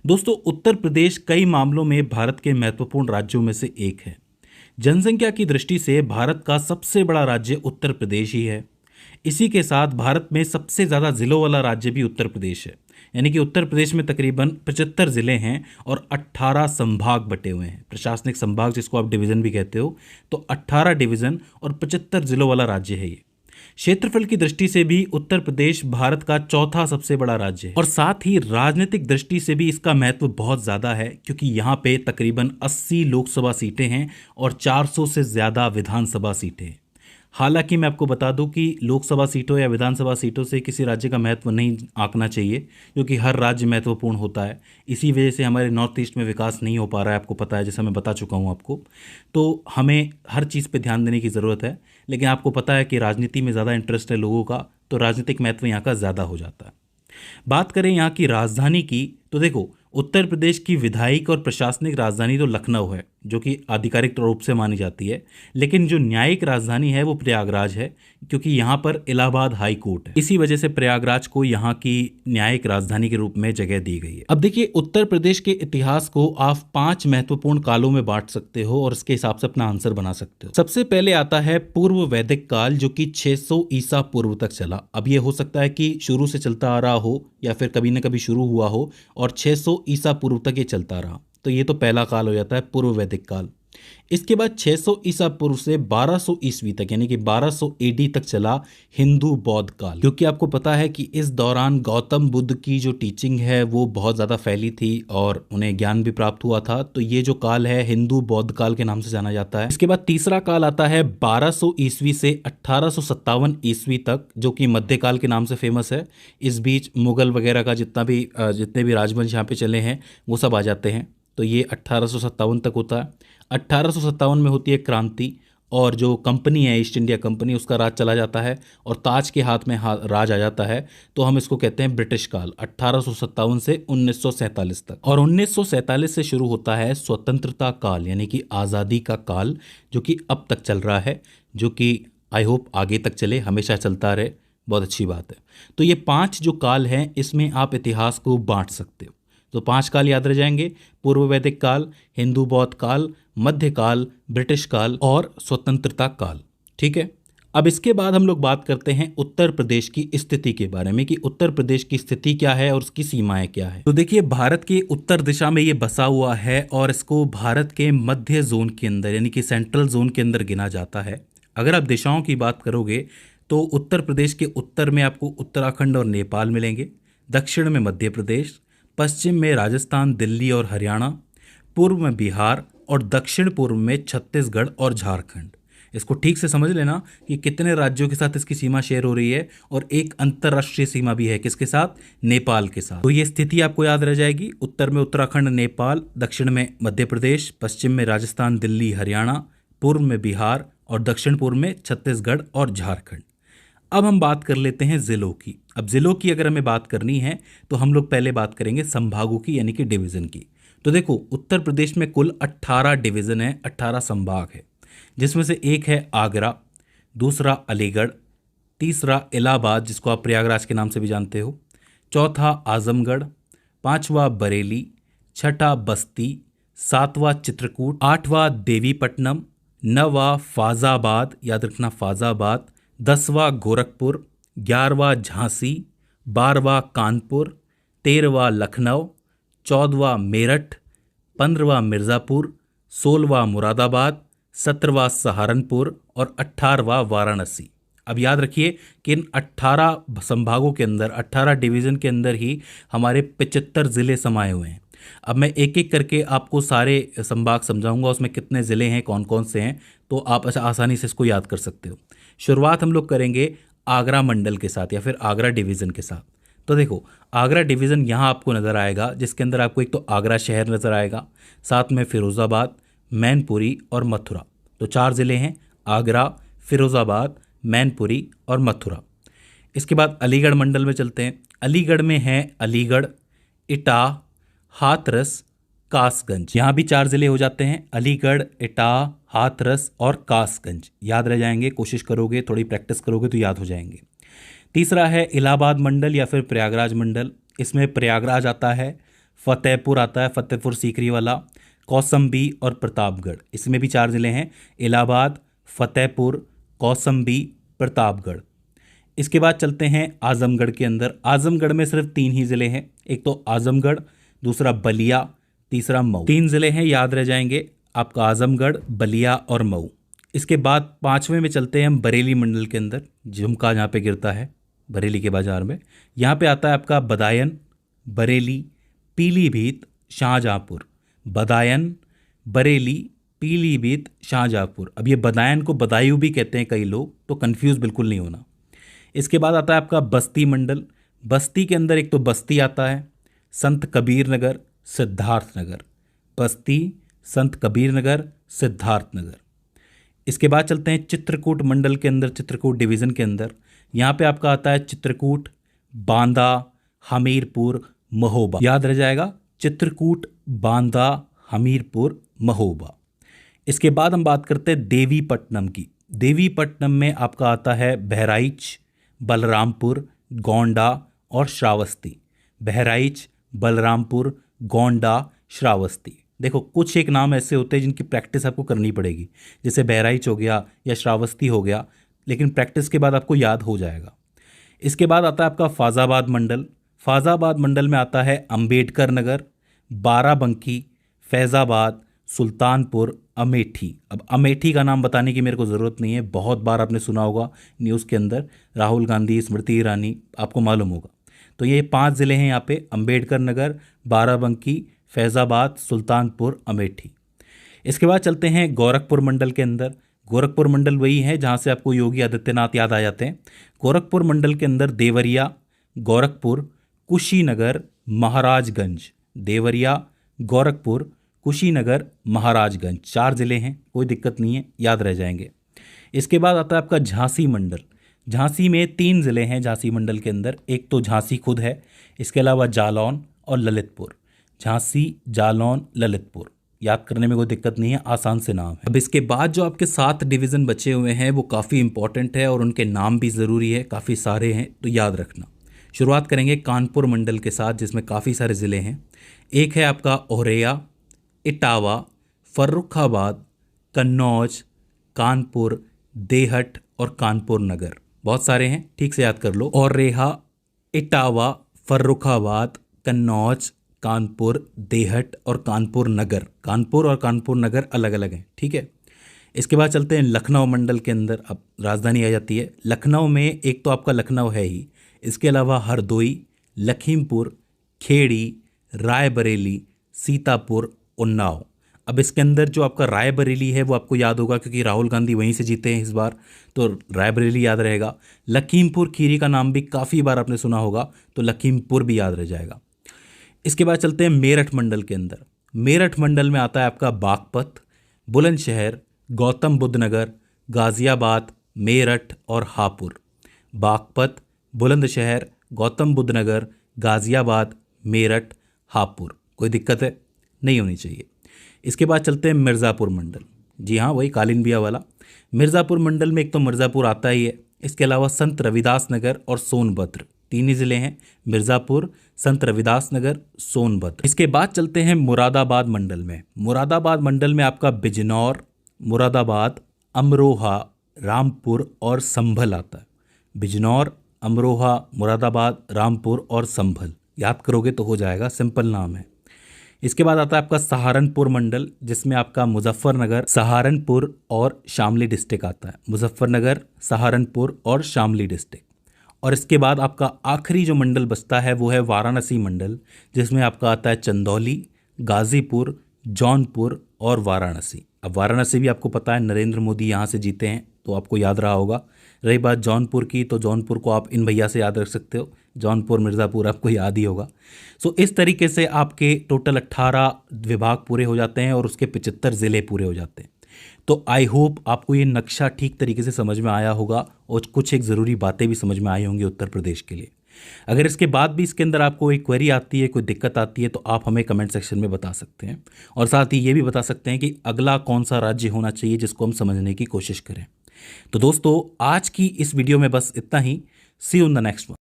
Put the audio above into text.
दोस्तों, उत्तर प्रदेश कई मामलों में भारत के महत्वपूर्ण राज्यों में से एक है। जनसंख्या की दृष्टि से भारत का सबसे बड़ा राज्य उत्तर प्रदेश ही है। इसी के साथ भारत में सबसे ज़्यादा ज़िलों वाला राज्य भी उत्तर प्रदेश है। यानी कि उत्तर प्रदेश में तकरीबन 75 ज़िले हैं और 18 संभाग बटे हुए हैं। प्रशासनिक संभाग जिसको आप डिवीज़न भी कहते हो, तो 18 डिवीज़न और 75 ज़िलों वाला राज्य है ये। क्षेत्रफल की दृष्टि से भी उत्तर प्रदेश भारत का चौथा सबसे बड़ा राज्य है और साथ ही राजनीतिक दृष्टि से भी इसका महत्व बहुत ज़्यादा है, क्योंकि यहाँ पे तकरीबन 80 लोकसभा सीटें हैं और 400 से ज़्यादा विधानसभा सीटें हैं। हालांकि मैं आपको बता दूं कि लोकसभा सीटों या विधानसभा सीटों से किसी राज्य का महत्व नहीं आंकना चाहिए, क्योंकि हर राज्य महत्वपूर्ण होता है। इसी वजह से हमारे नॉर्थ ईस्ट में विकास नहीं हो पा रहा है, आपको पता है, जैसा मैं बता चुका हूँ आपको। तो हमें हर चीज़ पे ध्यान देने की ज़रूरत है। लेकिन आपको पता है कि राजनीति में ज़्यादा इंटरेस्ट है लोगों का, तो राजनीतिक महत्व यहाँ का ज़्यादा हो जाता है। बात करें यहाँ की राजधानी की, तो देखो, उत्तर प्रदेश की विधायिक और प्रशासनिक राजधानी तो लखनऊ है, जो कि आधिकारिक रूप से मानी जाती है। लेकिन जो न्यायिक राजधानी है वो प्रयागराज है, क्योंकि यहाँ पर इलाहाबाद हाई कोर्ट है। इसी वजह से प्रयागराज को यहाँ की न्यायिक राजधानी के रूप में जगह दी गई है। अब देखिए, उत्तर प्रदेश के इतिहास को आप 5 महत्वपूर्ण कालों में बांट सकते हो और इसके हिसाब से अपना आंसर बना सकते हो। सबसे पहले आता है पूर्व वैदिक काल, जो कि 600 ईसा पूर्व तक चला। अब ये हो सकता है कि शुरू से चलता आ रहा हो या फिर कभी न कभी शुरू हुआ हो और 600 ईसा पूर्व तक ये चलता रहा, तो ये तो पहला काल हो जाता है, पूर्व वैदिक काल। इसके बाद 600 ईसा पूर्व से 1200 ईस्वी तक, यानी कि 1200 एडी तक चला हिंदू बौद्ध काल, क्योंकि आपको पता है कि इस दौरान गौतम बुद्ध की जो टीचिंग है वो बहुत ज़्यादा फैली थी और उन्हें ज्ञान भी प्राप्त हुआ था। तो ये जो काल है हिंदू बौद्ध काल के नाम से जाना जाता है। इसके बाद तीसरा काल आता है 1200 ईस्वी से 1857 ईस्वी तक, जो कि मध्यकाल के नाम से फेमस है। इस बीच मुगल वगैरह का जितने भी राजवंश यहाँ पे चले हैं वो सब आ जाते हैं। तो ये 1857 तक होता है। 1857 में होती है क्रांति और जो कंपनी है ईस्ट इंडिया कंपनी, उसका राज चला जाता है और ताज के हाथ में राज आ जाता है। तो हम इसको कहते हैं ब्रिटिश काल, 1857 से 1947 तक। और 1947 से शुरू होता है स्वतंत्रता काल, यानी कि आज़ादी का काल, जो कि अब तक चल रहा है, जो कि आई होप आगे तक चले, हमेशा चलता रहे। बहुत अच्छी बात है। तो ये 5 जो काल हैं, इसमें आप इतिहास को बांट सकते हो। तो 5 काल याद रह जाएंगे: पूर्व वैदिक काल, हिंदू बौद्ध काल, मध्यकाल, ब्रिटिश काल और स्वतंत्रता काल। ठीक है। अब इसके बाद हम लोग बात करते हैं उत्तर प्रदेश की स्थिति के बारे में कि उत्तर प्रदेश की स्थिति क्या है और उसकी सीमाएं क्या है। तो देखिए, भारत के उत्तर दिशा में ये बसा हुआ है और इसको भारत के मध्य जोन के अंदर, यानी कि सेंट्रल जोन के अंदर गिना जाता है। अगर आप दिशाओं की बात करोगे तो उत्तर प्रदेश के उत्तर में आपको उत्तराखंड और नेपाल मिलेंगे, दक्षिण में मध्य प्रदेश, पश्चिम में राजस्थान, दिल्ली और हरियाणा, पूर्व में बिहार और दक्षिण पूर्व में छत्तीसगढ़ और झारखंड। इसको ठीक से समझ लेना कि कितने राज्यों के साथ इसकी सीमा शेयर हो रही है, और एक अंतर्राष्ट्रीय सीमा भी है, किसके साथ? नेपाल के साथ। तो ये स्थिति आपको याद रह जाएगी: उत्तर में उत्तराखंड, नेपाल, दक्षिण में मध्य प्रदेश, पश्चिम में राजस्थान, दिल्ली, हरियाणा, पूर्व में बिहार और दक्षिण पूर्व में छत्तीसगढ़ और झारखंड। अब हम बात कर लेते हैं ज़िलों की। अब ज़िलों की अगर हमें बात करनी है तो हम लोग पहले बात करेंगे संभागों की, यानी कि डिवीज़न की। तो देखो, उत्तर प्रदेश में कुल 18 डिवीज़न है, 18 संभाग है, जिसमें से एक है आगरा, दूसरा अलीगढ़, तीसरा इलाहाबाद, जिसको आप प्रयागराज के नाम से भी जानते हो, चौथा आजमगढ़, पांचवा बरेली, छठा बस्ती, सातवां चित्रकूट, आठवां देवीपट्टनम, नौवां फाज़ाबाद, याद रखना फाज़ाबाद, 10वां गोरखपुर, 11वां झांसी, 12वां कानपुर, 13वां लखनऊ, 14वां मेरठ, 15वां मिर्ज़ापुर, 16वां मुरादाबाद, 17वां सहारनपुर और 18वां वाराणसी। अब याद रखिए कि इन 18 संभागों के अंदर, 18 डिवीज़न के अंदर ही हमारे 75 ज़िले समाये हुए हैं। अब मैं एक एक करके आपको सारे संभाग समझाऊंगा, उसमें कितने ज़िले हैं, कौन कौन से हैं, तो आप आसानी से इसको याद कर सकते हो। शुरुआत हम लोग करेंगे आगरा मंडल के साथ या फिर आगरा डिवीज़न के साथ। तो देखो, आगरा डिवीज़न यहाँ आपको नज़र आएगा, जिसके अंदर आपको एक तो आगरा शहर नज़र आएगा, साथ में फिरोज़ाबाद, मैनपुरी और मथुरा। तो 4 ज़िले हैं: आगरा, फिरोज़ाबाद, मैनपुरी और मथुरा। इसके बाद अलीगढ़ मंडल में चलते हैं। अलीगढ़ में है अलीगढ़, इटाह, हाथरस, कासगंज। यहाँ भी 4 ज़िले हो जाते हैं: अलीगढ़, इटाह, हाथरस और कासगंज। याद रह जाएंगे, कोशिश करोगे, थोड़ी प्रैक्टिस करोगे तो याद हो जाएंगे। तीसरा है इलाहाबाद मंडल या फिर प्रयागराज मंडल। इसमें प्रयागराज आता है, फतेहपुर आता है, फतेहपुर सीकरी वाला, कौसम्बी और प्रतापगढ़, इसमें भी 4 ज़िले हैं, इलाहाबाद, फतेहपुर, कौसम्बी, प्रतापगढ़। इसके बाद चलते हैं आजमगढ़ के अंदर। आजमगढ़ में सिर्फ 3 ही ज़िले हैं, एक तो आजमगढ़, दूसरा बलिया, तीसरा मऊ। 3 ज़िले हैं, याद रह जाएंगे आपका, आजमगढ़, बलिया और मऊ। इसके बाद 5वें में चलते हैं हम बरेली मंडल के अंदर, झुमका जहाँ पे गिरता है बरेली के बाज़ार में। यहाँ पे आता है आपका बदायूं, बरेली, पीलीभीत, शाहजहाँपुर। बदायूं, बरेली, पीलीभीत, शाहजहाँपुर। अब ये बदायूं को बदायूं भी कहते हैं कई लोग, तो कंफ्यूज बिल्कुल नहीं होना। इसके बाद आता है आपका बस्ती मंडल। बस्ती के अंदर एक तो बस्ती आता है, संत कबीर नगर, सिद्धार्थ नगर। बस्ती, संत कबीर नगर, सिद्धार्थ नगर। इसके बाद चलते हैं चित्रकूट मंडल के अंदर, चित्रकूट डिवीज़न के अंदर। यहाँ पे आपका आता है चित्रकूट, बांदा, हमीरपुर, महोबा। याद रह जाएगा, चित्रकूट, बांदा, हमीरपुर, महोबा। इसके बाद हम बात करते हैं देवीपट्टनम की। देवीपट्टनम में आपका आता है बहराइच, बलरामपुर, गोंडा और श्रावस्ती। बहराइच, बलरामपुर, गोंडा, श्रावस्ती। देखो कुछ एक नाम ऐसे होते हैं जिनकी प्रैक्टिस आपको करनी पड़ेगी, जैसे बहराइच हो गया या श्रावस्ती हो गया, लेकिन प्रैक्टिस के बाद आपको याद हो जाएगा। इसके बाद आता है आपका फ़ाज़ाबाद मंडल। फ़ाज़ाबाद मंडल में आता है अंबेडकर नगर, बाराबंकी, फैज़ाबाद, सुल्तानपुर, अमेठी। अब अमेठी का नाम बताने की मेरे को ज़रूरत नहीं है, बहुत बार आपने सुना होगा न्यूज़ के अंदर, राहुल गांधी, स्मृति ईरानी, आपको मालूम होगा। तो ये 5 ज़िले हैं यहाँ पे, अंबेडकर नगर, बाराबंकी, फैज़ाबाद, सुल्तानपुर, अमेठी। इसके बाद चलते हैं गोरखपुर मंडल के अंदर। गोरखपुर मंडल वही है जहाँ से आपको योगी आदित्यनाथ याद आ जाते हैं। गोरखपुर मंडल के अंदर देवरिया, गोरखपुर, कुशीनगर, महाराजगंज। देवरिया, गोरखपुर, कुशीनगर, महाराजगंज, 4 ज़िले हैं, कोई दिक्कत नहीं है, याद रह जाएंगे। इसके बाद आता है आपका झांसी मंडल। झांसी में 3 ज़िले हैं झांसी मंडल के अंदर, एक तो झांसी खुद है, इसके अलावा जालौन और ललितपुर। झांसी, जालौन, ललितपुर, याद करने में कोई दिक्कत नहीं है, आसान से नाम है। अब इसके बाद जो आपके 7 डिवीज़न बचे हुए हैं वो काफ़ी इंपॉर्टेंट है और उनके नाम भी ज़रूरी है, काफ़ी सारे हैं, तो याद रखना। शुरुआत करेंगे कानपुर मंडल के साथ, जिसमें काफ़ी सारे ज़िले हैं। एक है आपका औरैया, इटावा, फर्रुखाबाद, कन्नौज, कानपुर, देहट और कानपुर नगर। बहुत सारे हैं, ठीक से याद कर लो। औरैया, इटावा, फर्रुखाबाद, कन्नौज, कानपुर, देहट और कानपुर नगर। कानपुर और कानपुर नगर अलग अलग हैं, ठीक है। इसके बाद चलते हैं लखनऊ मंडल के अंदर। अब राजधानी आ जाती है लखनऊ में, एक तो आपका लखनऊ है ही, इसके अलावा हरदोई, लखीमपुर, खेड़ी, रायबरेली, सीतापुर, उन्नाव। अब इसके अंदर जो आपका रायबरेली है वो आपको याद होगा क्योंकि राहुल गांधी वहीं से जीते हैं इस बार, तो रायबरेली याद रहेगा। लखीमपुर खीरी का नाम भी काफ़ी बार आपने सुना होगा, तो लखीमपुर भी याद रह जाएगा। इसके बाद चलते हैं मेरठ मंडल के अंदर। मेरठ मंडल में आता है आपका बागपत, बुलंदशहर, गौतम बुद्ध नगर, गाज़ियाबाद, मेरठ और हापुड़। बागपत, बुलंदशहर, गौतम बुद्ध नगर, गाज़ियाबाद, मेरठ, हापुड़। कोई दिक्कत है? नहीं होनी चाहिए। इसके बाद चलते हैं मिर्ज़ापुर मंडल। जी हाँ, वही कालिनबिया वाला। मिर्ज़ापुर मंडल में एक तो मिर्ज़ापुर आता ही है, इसके अलावा संत रविदास नगर और सोनभद्र, 3 ही ज़िले हैं, मिर्ज़ापुर, संत रविदास नगर, सोनभद्र। इसके बाद चलते हैं मुरादाबाद मंडल में। मुरादाबाद मंडल में आपका बिजनौर, मुरादाबाद, अमरोहा, रामपुर और संभल आता है। बिजनौर, अमरोहा, मुरादाबाद, रामपुर और संभल, याद करोगे तो हो जाएगा, सिंपल नाम है। इसके बाद आता है आपका सहारनपुर मंडल, जिसमें आपका मुजफ्फरनगर, सहारनपुर और शामली डिस्ट्रिक्ट आता है। मुजफ्फरनगर, सहारनपुर और शामली डिस्ट्रिक्ट। और इसके बाद आपका आखिरी जो मंडल बचता है वो है वाराणसी मंडल, जिसमें आपका आता है चंदौली, गाज़ीपुर, जौनपुर और वाराणसी। अब वाराणसी भी आपको पता है नरेंद्र मोदी यहाँ से जीते हैं, तो आपको याद रहा होगा। रही बात जौनपुर की, तो जौनपुर को आप इन भैया से याद रख सकते हो, जौनपुर, मिर्ज़ापुर आपको याद ही होगा। सो इस तरीके से आपके टोटल 18 विभाग पूरे हो जाते हैं और उसके 75 ज़िले पूरे हो जाते हैं। तो आई होप आपको ये नक्शा ठीक तरीके से समझ में आया होगा और कुछ एक ज़रूरी बातें भी समझ में आई होंगी उत्तर प्रदेश के लिए। अगर इसके बाद भी इसके अंदर आपको एक क्वेरी आती है, कोई दिक्कत आती है, तो आप हमें कमेंट सेक्शन में बता सकते हैं और साथ ही ये भी बता सकते हैं कि अगला कौन सा राज्य होना चाहिए जिसको हम समझने की कोशिश करें। तो दोस्तों, आज की इस वीडियो में बस इतना ही। See you in the next one.